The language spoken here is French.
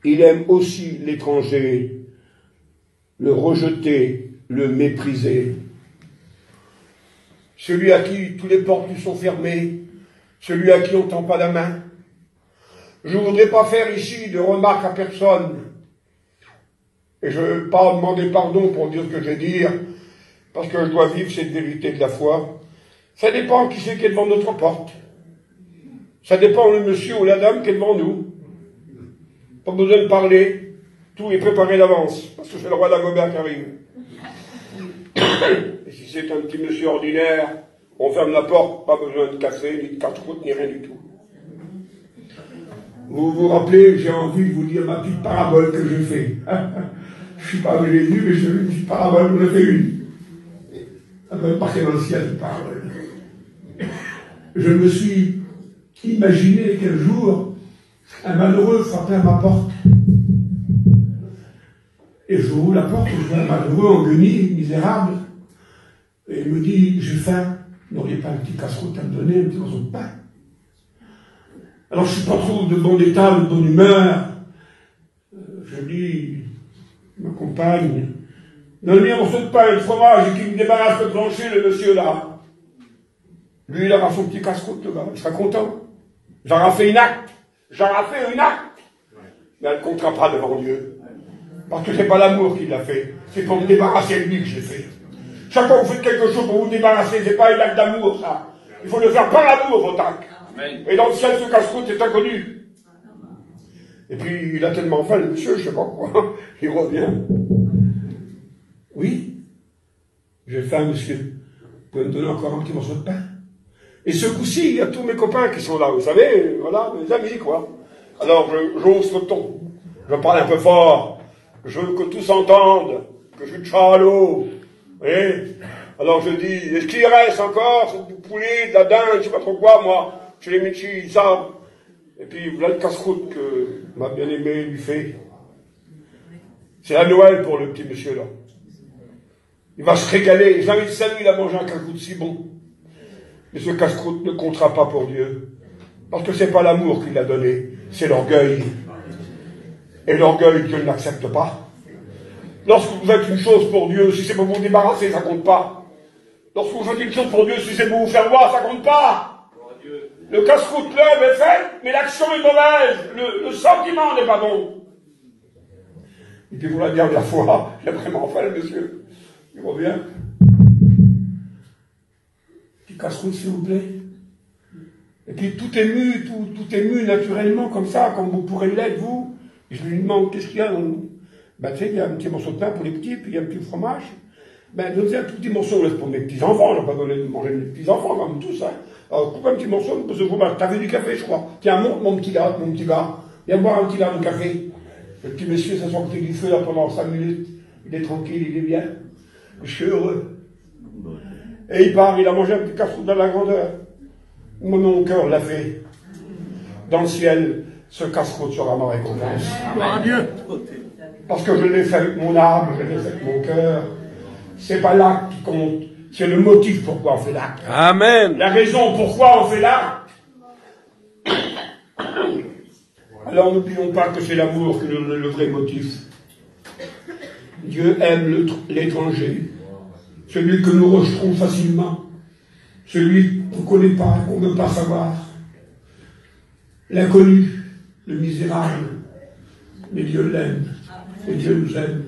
il aime aussi l'étranger, le rejeter, le mépriser. Celui à qui tous les portes lui sont fermées, celui à qui on ne tend pas la main. Je ne voudrais pas faire ici de remarques à personne. Et je ne veux pas demander pardon pour dire ce que je vais dire, parce que je dois vivre cette vérité de la foi. Ça dépend qui c'est qui est devant notre porte. Ça dépend le monsieur ou la dame qui est devant nous. Pas besoin de parler. Tout est préparé d'avance, parce que c'est le roi d'Agobert qui arrive. Et si c'est un petit monsieur ordinaire, on ferme la porte, pas besoin de café, ni de casse-croûte, ni rien du tout. Vous vous rappelez, j'ai envie de vous dire ma petite parabole que j'ai fait. Je ne sais pas où j'ai vu, mais j'ai vu une petite parabole, j'en ai fait une. Elle va passer dans le ciel, cette parabole. Je me suis imaginé qu'un jour, un malheureux frappait à ma porte. Et je ouvre la porte, je vois un malheureux en guenille, misérable. Et il me dit, j'ai faim, vous n'auriez pas un petit casse-croûte à me donner, un petit morceau de pain? Alors je ne suis pas trop de bon état, de bonne humeur. Je dis, ma compagne, donne-lui un morceau de pain et de fromage et qu'il me débarrasse le plancher, le monsieur là. Lui, il aura son petit casse-croûte, le gars, il sera content. J'aurai fait une acte. Mais elle ne comptera pas devant Dieu. Parce que c'est pas l'amour qui l'a fait, c'est pour me débarrasser de lui que je l'ai fait. Chaque fois que vous faites quelque chose pour vous débarrasser, c'est pas un acte d'amour, ça. Il faut le faire par l'amour, votre acte. Et dans le ciel, ce casse-croûte est inconnu. Et puis, il a tellement faim, le monsieur, je sais pas quoi, il revient. Oui, j'ai faim, monsieur. Vous pouvez me donner encore un petit morceau de pain? Et ce coup-ci, il y a tous mes copains qui sont là, vous savez, voilà, mes amis, quoi. Alors, j'ose le ton. Je parle un peu fort. Je veux que tous entendent que je suis tchalo. Vous voyez? Alors je dis, est-ce qu'il reste encore du poulet, de la dinde, je sais pas trop quoi, moi, chez les Michi, ils savent. Et puis voilà le casse-croûte que ma bien-aimée lui fait. C'est la Noël pour le petit monsieur là. Il va se régaler. Jamais de sa vie, il a mangé un casse-croûte si bon. Mais ce casse-croûte ne comptera pas pour Dieu. Parce que c'est pas l'amour qu'il a donné, c'est l'orgueil. Et l'orgueil, Dieu ne l'accepte pas. Lorsque vous faites une chose pour Dieu, si c'est pour vous débarrasser, ça compte pas. Lorsque vous faites une chose pour Dieu, si c'est pour vous faire voir, ça compte pas. Le casse-croûte l'œuvre est fait, mais l'action est mauvaise. Le sentiment n'est pas bon. Et puis pour la dernière fois, il a vraiment faim, le monsieur. Il revient. Petit casse-croûte, s'il vous plaît. Et puis tout est mu naturellement, comme ça, comme vous pourrez l'être, vous. Et je lui demande, qu'est-ce qu'il y a dans nous? Ben, tu sais, il y a un petit morceau de pain pour les petits, puis il y a un petit fromage. Ben, donnez un tout petit morceau, laisse pour mes petits-enfants, je n'ai pas donné de manger mes petits-enfants, comme tous, hein. Alors, coupe un petit morceau de fromage. T'avais du café, je crois. Tiens, monte mon petit gars. Viens boire un petit verre de café. Le petit monsieur s'assoit à côté du feu, là, pendant 5 minutes. Il est tranquille, il est bien. Je suis heureux. Et il part, il a mangé un petit casse-croûte dans la grandeur. Mon cœur l'a fait. Dans le ciel, ce casse-croûte sera ma récompense. Gloire à Dieu. Parce que je l'ai fait avec mon âme, je l'ai fait avec mon cœur. C'est pas l'acte qui compte, c'est le motif pourquoi on fait l'acte. Amen. La raison pourquoi on fait l'acte. Alors n'oublions pas que c'est l'amour qui est le vrai motif. Dieu aime l'étranger, celui que nous rejetons facilement, celui qu'on ne connaît pas, qu'on ne veut pas savoir, l'inconnu, le misérable. Mais Dieu l'aime, et Dieu nous aime.